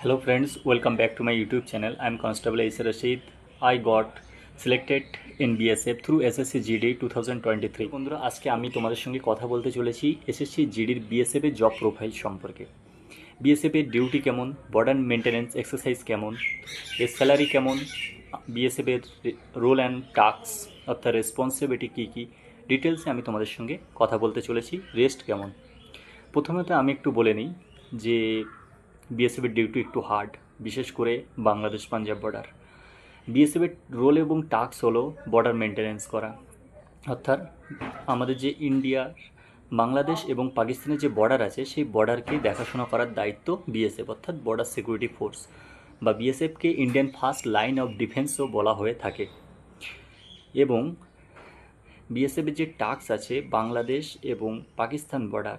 Hello friends, welcome back to my YouTube channel. I am Constable Aisar Rashid. I got selected in BSF through SSC GD 2023. বন্ধুরা আজকে আমি তোমাদের সঙ্গে কথা বলতে চলেছি SSC GDর BSF এর জব প্রোফাইল সম্পর্কে। BSF এর ডিউটি কেমন, বর্ডার মেইনটেনেন্স এক্সারসাইজ কেমন, এর স্যালারি কেমন, BSF এর রোল অ্যান্ড টাস্ক অর্থাৎ রেসপন্সিবিলিটি কী কী ডিটেলসে আমি তোমাদের সঙ্গে কথা বলতে চলেছি। রেস্ট কেমন। প্রথমত আমি একটু বলে নিই যে বিএসএফের ডিউটি একটু হার্ড, বিশেষ করে বাংলাদেশ পাঞ্জাব বর্ডার। বিএসএফের রোল এবং টাস্ক হলো বর্ডার মেনটেন্যান্স করা, অর্থাৎ আমাদের যে ইন্ডিয়ার বাংলাদেশ এবং পাকিস্তানের যে বর্ডার আছে সেই বর্ডারকে দেখাশোনা করার দায়িত্ব বিএসএফ অর্থাৎ বর্ডার সিকিউরিটি ফোর্স বা বিএসএফকে ইন্ডিয়ান ফার্স্ট লাইন অফ ডিফেন্সও বলা হয়ে থাকে। এবং বিএসএফের যে টাস্ক আছে বাংলাদেশ এবং পাকিস্তান বর্ডার,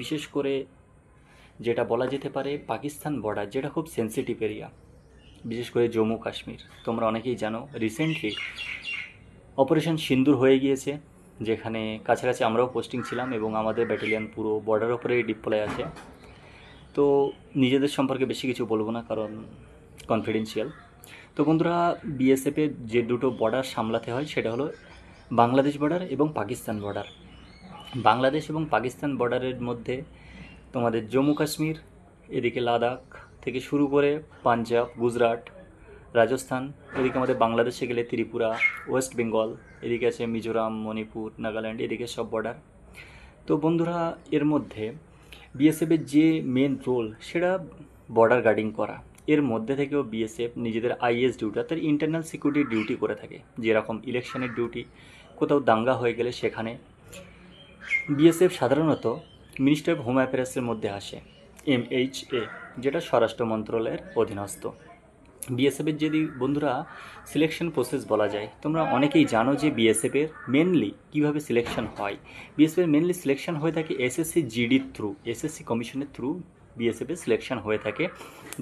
বিশেষ করে যেটা বলা যেতে পারে পাকিস্তান বর্ডার, যেটা খুব সেন্সিটিভ এরিয়া, বিশেষ করে জম্মু কাশ্মীর। তোমরা অনেকেই জানো রিসেন্টলি অপারেশন সিন্দুর হয়ে গিয়েছে, যেখানে কাছাকাছি আমরাও পোস্টিং ছিলাম এবং আমাদের ব্যাটালিয়ান পুরো বর্ডার ওপরেই ডিপ্লয় আছে। তো নিজেদের সম্পর্কে বেশি কিছু বলবো না, কারণ কনফিডেন্সিয়াল। তো বন্ধুরা, বিএসএফের যে দুটো বর্ডার সামলাতে হয় সেটা হলো বাংলাদেশ বর্ডার এবং পাকিস্তান বর্ডার। বাংলাদেশ এবং পাকিস্তান বর্ডারের মধ্যে তোমাদের জম্মু কাশ্মীর, এদিকে লাদাখ থেকে শুরু করে পাঞ্জাব, গুজরাট, রাজস্থান, এদিকে আমাদের বাংলাদেশে গেলে ত্রিপুরা, ওয়েস্ট বেঙ্গল, এদিকে আছে মিজোরাম, মণিপুর, নাগাল্যান্ড, এদিকে সব বর্ডার। তো বন্ধুরা, এর মধ্যে বিএসএফের যে মেন রোল সেটা বর্ডার গার্ডিং করা। এর মধ্যে থেকেও বিএসএফ নিজেদের আইএস ডিউটি অর্থাৎ ইন্টারনাল সিকিউরিটি ডিউটি করে থাকে, যেরকম ইলেকশনের ডিউটি, কোথাও দাঙ্গা হয়ে গেলে সেখানে বিএসএফ সাধারণত মিনিস্টার অফ হোম অ্যাফেয়ার্সের মধ্যে আসে, MHA, যেটা স্বরাষ্ট্র মন্ত্রণালয়ের অধীনস্থ। বিএসএফের যদি বন্ধুরা সিলেকশন প্রসেস বলা যায়, তোমরা অনেকেই জানো যে বিএসএফের মেনলি কীভাবে সিলেকশন হয়। বিএসএফের মেনলি সিলেকশন হয়ে থাকে SSC GDর থ্রু, SSC কমিশনের থ্রু বিএসএফের সিলেকশন হয়ে থাকে,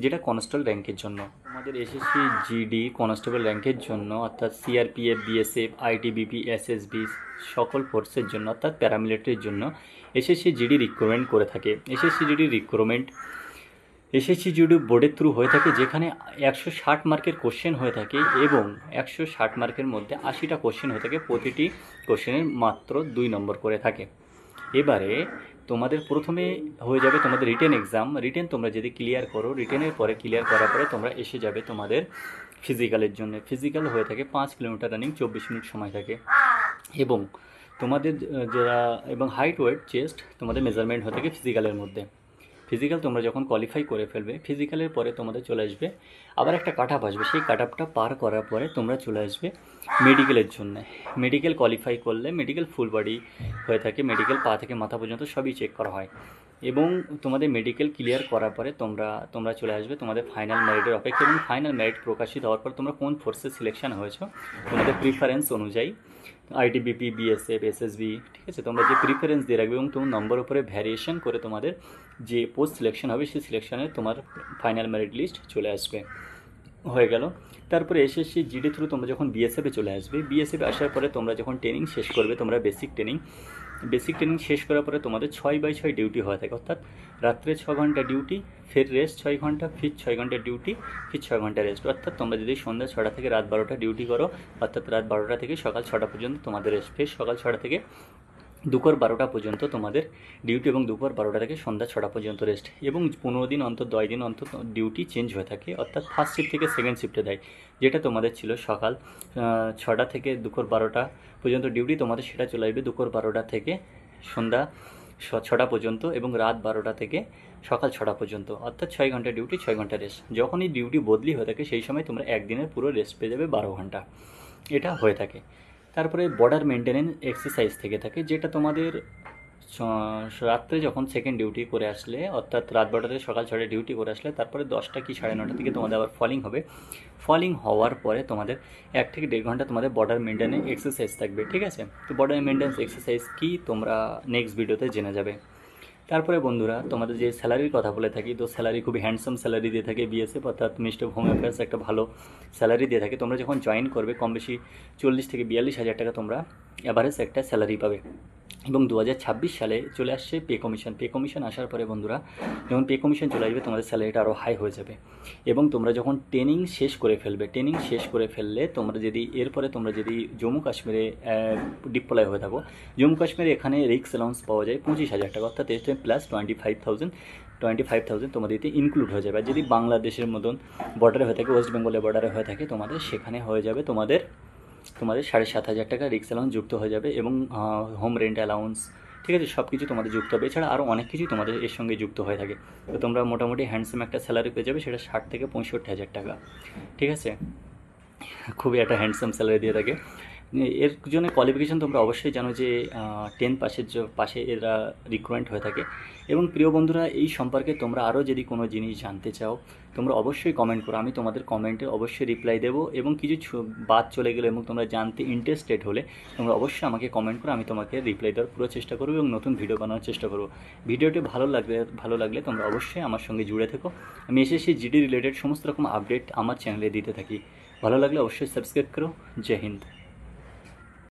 যেটা কনস্টেবল র্যাঙ্কের জন্য। আমাদের SSC GD কনস্টেবল র্যাঙ্কের জন্য অর্থাৎ CRPF, BSF, ITBP, SSB সকল ফোর্সের জন্য অর্থাৎ প্যারামিলিটারির জন্য SSC GD রিক্রুটমেন্ট করে থাকে। SSC GD recruitment SSC GD বোর্ডের থ্রু হয়ে থাকে, যেখানে 160 মার্কের কোশ্চেন হয়ে থাকে এবং 160 মার্কের মধ্যে 80টা কোশ্চেন হয়ে থাকে, প্রতিটি কোশ্চেনের মাত্র 2 নম্বর করে থাকে। এবারে তোমাদের প্রথমে হয়ে যাবে তোমাদের রিটেন এক্সাম। রিটেন তোমরা যদি ক্লিয়ার করো, রিটেনের পরে ক্লিয়ার করার পরে তোমরা এসে যাবে তোমাদের ফিজিক্যালের জন্য। ফিজিক্যাল হয়ে থাকে 5 কিলোমিটার রানিং, 24 মিনিট সময় থাকে এবং তোমাদের যারা এবং হাইট, ওয়েট, চেস্ট তোমাদের মেজারমেন্ট হয়ে থাকে ফিজিক্যালের মধ্যে। ফিজিক্যাল তোমরা যখন কোয়ালিফাই করে ফেলবে, ফিজিক্যালের পরে তোমাদের চলে আসবে আবার একটা কাট আপ আসবে, সেই কাট আপটা পার করার পরে তোমরা চলে আসবে মেডিকেলের জন্য। মেডিকেল কোয়ালিফাই করলে মেডিকেল ফুল বডি হয়ে থাকে, মেডিকেল পা থেকে মাথা পর্যন্ত সবই চেক করা হয় এবং তোমাদের মেডিকেল ক্লিয়ার করার পরে তোমরা চলে আসবে তোমাদের ফাইনাল মেরিটের অপেক্ষা। এবং ফাইনাল মেরিট প্রকাশিত হওয়ার পর তোমরা কোন ফোর্সে সিলেকশন হয়েছো তোমাদের প্রিফারেন্স অনুযায়ী, ITBP, BSF, SSB, ঠিক আছে, তোমরা যে প্রিফারেন্স দিয়ে রাখবে এবং তোমার নম্বর উপরে ভ্যারিয়েশন করে তোমাদের যে পোস্ট সিলেকশন হবে সেই সিলেকশনে তোমার ফাইনাল মেরিট লিস্ট চলে আসবে। হয়ে গেল। তারপরে SSC GD থ্রু তোমরা যখন বিএসএফে চলে আসবে, বিএসএফে আসার পরে তোমরা যখন ট্রেনিং শেষ করবে, তোমরা বেসিক ট্রেনিং শেষ করার পরে তোমাদের 6/6 ডিউটি হয়ে থাকে, অর্থাৎ রাত্রে 6 ঘন্টা ডিউটি, ফের রেস্ট 6 ঘন্টা, ফির 6 ঘন্টা ডিউটি, ফির 6 ঘন্টা রেস্ট। অর্থাৎ তোমরা যদি সন্ধ্যা 6টা থেকে রাত 12টা ডিউটি করো, অর্থাৎ রাত 12টা থেকে সকাল 6টা পর্যন্ত তোমাদের রেস্ট, ফের সকাল 6টা থেকে দুপুর 12টা পর্যন্ত তোমাদের ডিউটি এবং দুপুর 12টা থেকে সন্ধ্যা 6টা পর্যন্ত রেস্ট। এবং 15 দিন অন্তর 10 দিন অন্তর ডিউটি চেঞ্জ হয়ে থাকে, অর্থাৎ ফার্স্ট শিফট থেকে সেকেন্ড শিফটে দেয়। যেটা তোমাদের ছিল সকাল 6টা থেকে দুপুর 12টা পর্যন্ত ডিউটি, তোমাদের সেটা চলে আসবে দুপুর 12টা থেকে সন্ধ্যা 6টা পর্যন্ত এবং রাত 12টা থেকে সকাল 6টা পর্যন্ত, অর্থাৎ 6 ঘন্টা ডিউটি, 6 ঘন্টা রেস্ট। যখনই ডিউটি বদলি হয়ে থাকে সেই সময় তোমরা একদিনের পুরো রেস্ট পেয়ে যাবে 12 ঘন্টা, এটা হয়ে থাকে। তারপরে বর্ডার মেনটেনেন্স এক্সারসাইজ থেকে থাকে, যেটা তোমাদের রাত্রে যখন সেকেন্ড ডিউটি করে আসলে, অর্থাৎ রাত 12টা থেকে সকাল 6টায় ডিউটি করে আসলে তারপরে 10টা কি 9:30 থেকে তোমাদের আবার ফলিং হবে। ফলিং হওয়ার পরে তোমাদের 1 থেকে 1.5 ঘন্টা তোমাদের বর্ডার মেনটেনেন্স এক্সারসাইজ থাকবে, ঠিক আছে। তো বর্ডার মেনটেনেন্স এক্সারসাইজ কি তোমরা নেক্সট ভিডিওতে জেনে যাবে। তারপরে বন্ধুরা, তোমাদের যে স্যালারির কথা বলে থাকি, তো স্যালারি খুবই হ্যান্ডসাম স্যালারি দিয়ে থাকে বিএসএফ, অর্থাৎ মিনিস্টার অফ হোম অ্যাফেয়ার্স একটা ভালো স্যালারি দিয়ে থাকে। তোমরা যখন জয়েন করবে কম বেশি 40 থেকে 42 হাজার টাকা তোমরা অ্যাভারেজ একটা স্যালারি পাবে। এবং 2026 সালে চলে আসছে পে কমিশন আসার পরে বন্ধুরা, যখন পে কমিশন চলে আসবে তোমাদের স্যালারিটা আরও হাই হয়ে যাবে। এবং তোমরা যখন ট্রেনিং শেষ করে ফেললে তোমরা যদি এরপরে তোমরা যদি জম্মু কাশ্মীরে ডিপ্লয় হয়ে থাকো, জম্মু কাশ্মীরে এখানে রিক্স অ্যালাউন্স পাওয়া যায় 25,000 টাকা, অর্থাৎ এর প্লাস 25,000 তোমাদের এতে ইনক্লুড হয়ে যাবে। আর যদি বাংলাদেশের মতন বর্ডারে হয়ে থাকে, ওয়েস্ট বেঙ্গলের বর্ডারে হয়ে থাকে তোমাদের, সেখানে হয়ে যাবে তোমাদের 7,500 টাকা রিক্স অ্যালাউন্স যুক্ত হয়ে যাবে, এবং হোম রেন্ট অ্যালাউন্স, ঠিক আছে, সব কিছু তোমাদের যুক্ত হবে। এছাড়া আরও অনেক কিছুই তোমাদের এর সঙ্গে যুক্ত হয়ে থাকে। তো তোমরা মোটামুটি হ্যান্ডসাম একটা স্যালারি পেয়ে যাবে, সেটা 60 থেকে 65,000 টাকা, ঠিক আছে, খুবই একটা হ্যান্ডসাম স্যালারি দিয়ে থাকে। এর জন্য কোয়ালিফিকেশান তোমরা অবশ্যই জানো যে 10 পাশে এরা রিক্রুটমেন্ট হয়ে থাকে। এবং প্রিয় বন্ধুরা, এই সম্পর্কে তোমরা আরও যদি কোনো জিনিস জানতে চাও তোমরা অবশ্যই কমেন্ট করো, আমি তোমাদের কমেন্টে অবশ্যই রিপ্লাই দেবো। এবং কিছু বাদ চলে গেলে এবং তোমরা জানতে ইন্টারেস্টেড হলে তোমরা অবশ্যই আমাকে কমেন্ট করো, আমি তোমাকে রিপ্লাই দেওয়ার পুরো চেষ্টা করবো এবং নতুন ভিডিও বানানোর চেষ্টা করবো। ভিডিওটি ভালো লাগলে তোমরা অবশ্যই আমার সঙ্গে জুড়ে থেকো। আমি এসএসসি জিডি রিলেটেড সমস্ত রকম আপডেট আমার চ্যানেলে দিতে থাকি। ভালো লাগলে অবশ্যই সাবস্ক্রাইব করো। জয় হিন্দ।